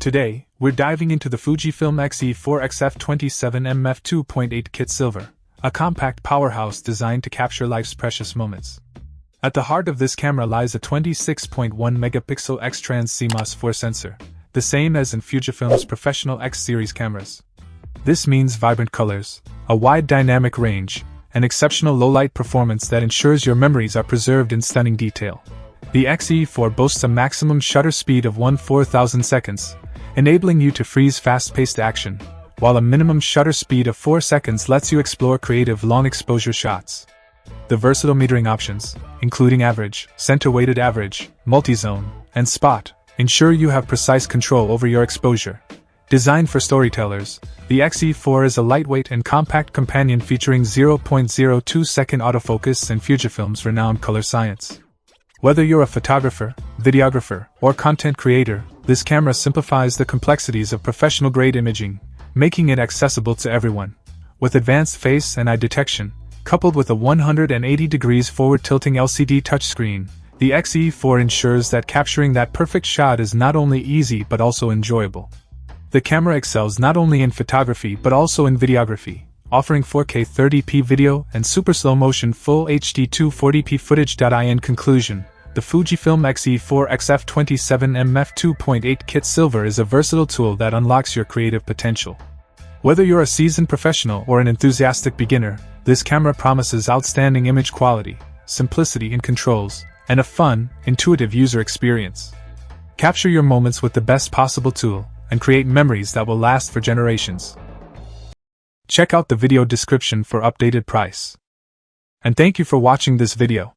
Today, we're diving into the Fujifilm X-E4 XF27mmF2.8 Kit Silver, a compact powerhouse designed to capture life's precious moments. At the heart of this camera lies a 26.1 megapixel X-Trans CMOS 4 sensor, the same as in Fujifilm's professional X-series cameras. This means vibrant colors, a wide dynamic range, and exceptional low-light performance that ensures your memories are preserved in stunning detail. The X-E4 boasts a maximum shutter speed of 1/4000 seconds, enabling you to freeze fast-paced action, while a minimum shutter speed of 4 seconds lets you explore creative long-exposure shots. The versatile metering options, including average, center-weighted average, multi-zone, and spot, ensure you have precise control over your exposure. Designed for storytellers, the X-E4 is a lightweight and compact companion featuring 0.02-second autofocus and Fujifilm's renowned color science. Whether you're a photographer, videographer, or content creator, this camera simplifies the complexities of professional-grade imaging, making it accessible to everyone. With advanced face and eye detection, coupled with a 180 degrees forward-tilting LCD touchscreen, the X-E4 ensures that capturing that perfect shot is not only easy but also enjoyable. The camera excels not only in photography but also in videography, offering 4K 30p video and super slow-motion Full HD 240p footage. In conclusion, the Fujifilm X-E4 XF27mmF2.8 Kit Silver is a versatile tool that unlocks your creative potential. Whether you're a seasoned professional or an enthusiastic beginner, this camera promises outstanding image quality, simplicity in controls, and a fun, intuitive user experience. Capture your moments with the best possible tool, and create memories that will last for generations. Check out the video description for updated price. And thank you for watching this video.